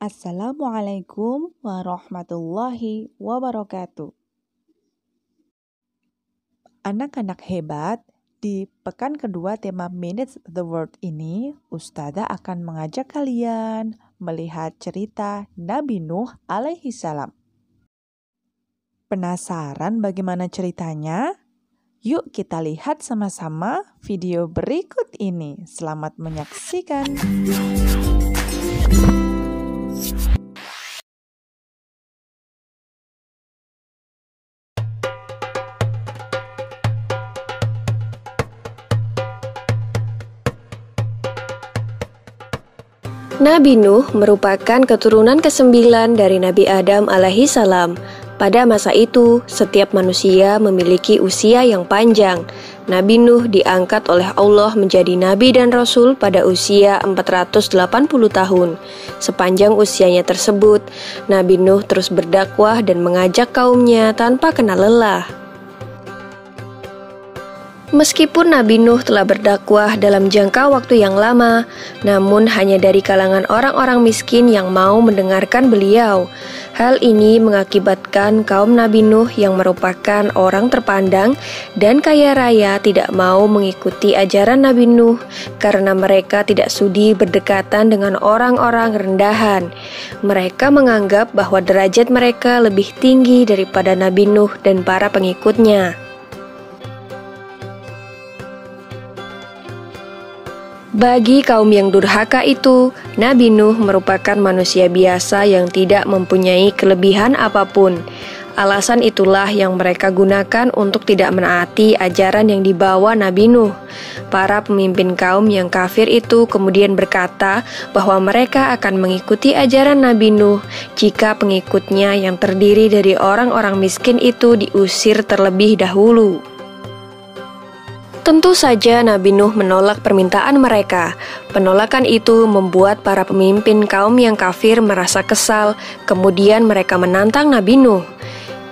Assalamualaikum warahmatullahi wabarakatuh. Anak-anak hebat, di pekan kedua tema Minutes the Word ini, Ustazah akan mengajak kalian melihat cerita Nabi Nuh alaihi salam. Penasaran bagaimana ceritanya? Yuk kita lihat sama-sama video berikut ini. Selamat menyaksikan. Nabi Nuh merupakan keturunan ke-9 dari Nabi Adam alaihi salam. Pada masa itu, setiap manusia memiliki usia yang panjang. Nabi Nuh diangkat oleh Allah menjadi nabi dan rasul pada usia 480 tahun. Sepanjang usianya tersebut, Nabi Nuh terus berdakwah dan mengajak kaumnya tanpa kenal lelah. Meskipun Nabi Nuh telah berdakwah dalam jangka waktu yang lama, namun hanya dari kalangan orang-orang miskin yang mau mendengarkan beliau. Hal ini mengakibatkan kaum Nabi Nuh yang merupakan orang terpandang dan kaya raya tidak mau mengikuti ajaran Nabi Nuh karena mereka tidak sudi berdekatan dengan orang-orang rendahan. Mereka menganggap bahwa derajat mereka lebih tinggi daripada Nabi Nuh dan para pengikutnya. Bagi kaum yang durhaka itu, Nabi Nuh merupakan manusia biasa yang tidak mempunyai kelebihan apapun. Alasan itulah yang mereka gunakan untuk tidak menaati ajaran yang dibawa Nabi Nuh. Para pemimpin kaum yang kafir itu kemudian berkata bahwa mereka akan mengikuti ajaran Nabi Nuh jika pengikutnya yang terdiri dari orang-orang miskin itu diusir terlebih dahulu. Tentu saja Nabi Nuh menolak permintaan mereka. Penolakan itu membuat para pemimpin kaum yang kafir merasa kesal, kemudian mereka menantang Nabi Nuh.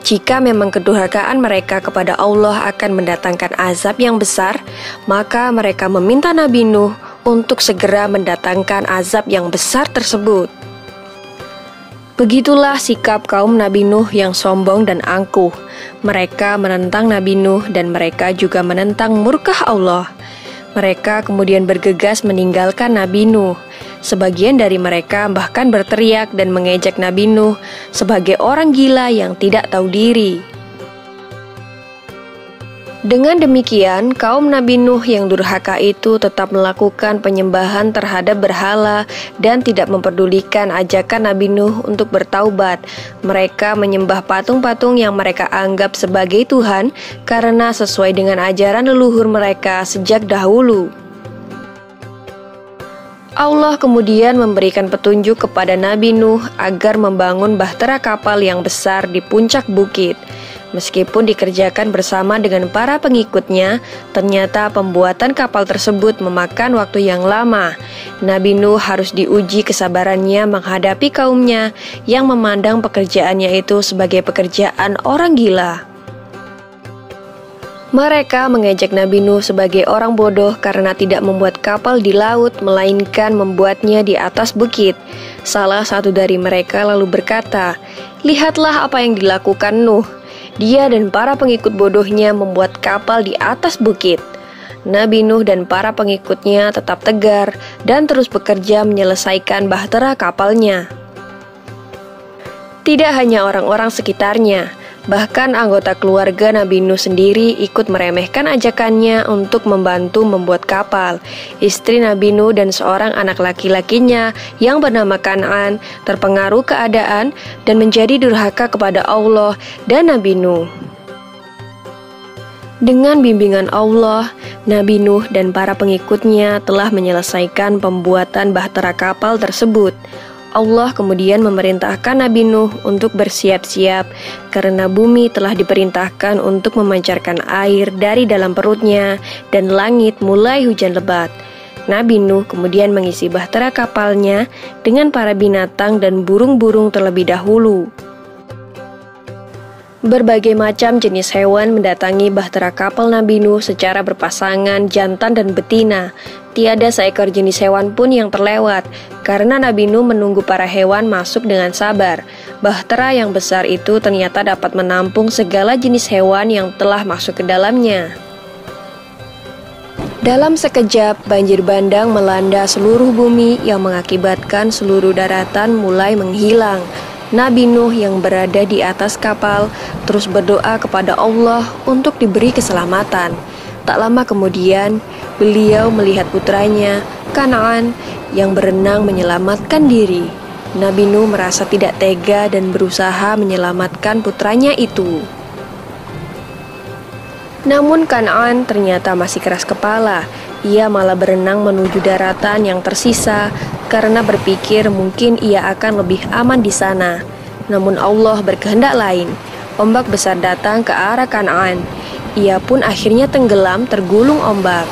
Jika memang kedurhakaan mereka kepada Allah akan mendatangkan azab yang besar, maka mereka meminta Nabi Nuh untuk segera mendatangkan azab yang besar tersebut. Begitulah sikap kaum Nabi Nuh yang sombong dan angkuh. Mereka menentang Nabi Nuh dan mereka juga menentang murka Allah. Mereka kemudian bergegas meninggalkan Nabi Nuh. Sebagian dari mereka bahkan berteriak dan mengejek Nabi Nuh sebagai orang gila yang tidak tahu diri. Dengan demikian, kaum Nabi Nuh yang durhaka itu tetap melakukan penyembahan terhadap berhala dan tidak memperdulikan ajakan Nabi Nuh untuk bertaubat. Mereka menyembah patung-patung yang mereka anggap sebagai Tuhan karena sesuai dengan ajaran leluhur mereka sejak dahulu. Allah kemudian memberikan petunjuk kepada Nabi Nuh agar membangun bahtera kapal yang besar di puncak bukit. Meskipun dikerjakan bersama dengan para pengikutnya, ternyata pembuatan kapal tersebut memakan waktu yang lama. Nabi Nuh harus diuji kesabarannya menghadapi kaumnya yang memandang pekerjaannya itu sebagai pekerjaan orang gila. Mereka mengejek Nabi Nuh sebagai orang bodoh karena tidak membuat kapal di laut, melainkan membuatnya di atas bukit. Salah satu dari mereka lalu berkata, "Lihatlah apa yang dilakukan Nuh. Dia dan para pengikut bodohnya membuat kapal di atas bukit." Nabi Nuh dan para pengikutnya tetap tegar dan terus bekerja menyelesaikan bahtera kapalnya. Tidak hanya orang-orang sekitarnya, bahkan anggota keluarga Nabi Nuh sendiri ikut meremehkan ajakannya untuk membantu membuat kapal. Istri Nabi Nuh dan seorang anak laki-lakinya yang bernama Kan'an terpengaruh keadaan dan menjadi durhaka kepada Allah dan Nabi Nuh. Dengan bimbingan Allah, Nabi Nuh dan para pengikutnya telah menyelesaikan pembuatan bahtera kapal tersebut. Allah kemudian memerintahkan Nabi Nuh untuk bersiap-siap karena bumi telah diperintahkan untuk memancarkan air dari dalam perutnya dan langit mulai hujan lebat. Nabi Nuh kemudian mengisi bahtera kapalnya dengan para binatang dan burung-burung terlebih dahulu. Berbagai macam jenis hewan mendatangi bahtera kapal Nabi Nuh secara berpasangan jantan dan betina. tiada seekor jenis hewan pun yang terlewat, karena Nabi Nuh menunggu para hewan masuk dengan sabar. Bahtera yang besar itu ternyata dapat menampung segala jenis hewan yang telah masuk ke dalamnya. Dalam sekejap, banjir bandang melanda seluruh bumi yang mengakibatkan seluruh daratan mulai menghilang. Nabi Nuh yang berada di atas kapal terus berdoa kepada Allah untuk diberi keselamatan. Tak lama kemudian, beliau melihat putranya, Kan'an, yang berenang menyelamatkan diri. Nabi Nuh merasa tidak tega dan berusaha menyelamatkan putranya itu. Namun Kan'an ternyata masih keras kepala. Ia malah berenang menuju daratan yang tersisa karena berpikir mungkin ia akan lebih aman di sana. Namun Allah berkehendak lain. Ombak besar datang ke arah Kan'an. Ia pun akhirnya tenggelam tergulung ombak.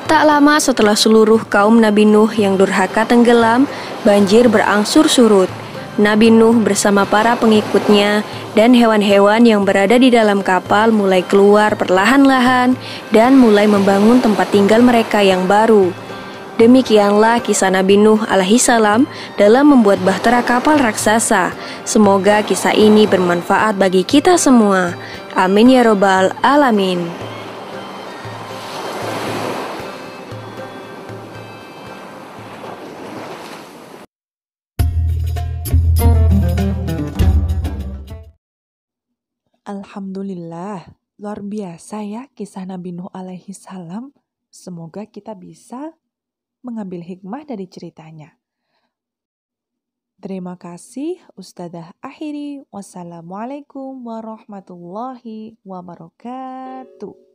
Tak lama setelah seluruh kaum Nabi Nuh yang durhaka tenggelam, banjir berangsur surut. Nabi Nuh bersama para pengikutnya dan hewan-hewan yang berada di dalam kapal mulai keluar perlahan-lahan dan mulai membangun tempat tinggal mereka yang baru. Demikianlah kisah Nabi Nuh alaihissalam dalam membuat bahtera kapal raksasa. Semoga kisah ini bermanfaat bagi kita semua. Amin ya robbal alamin. Alhamdulillah, luar biasa ya kisah Nabi Nuh alaihi salam. Semoga kita bisa mengambil hikmah dari ceritanya. Terima kasih Ustadzah akhiri. Wassalamualaikum warahmatullahi wabarakatuh.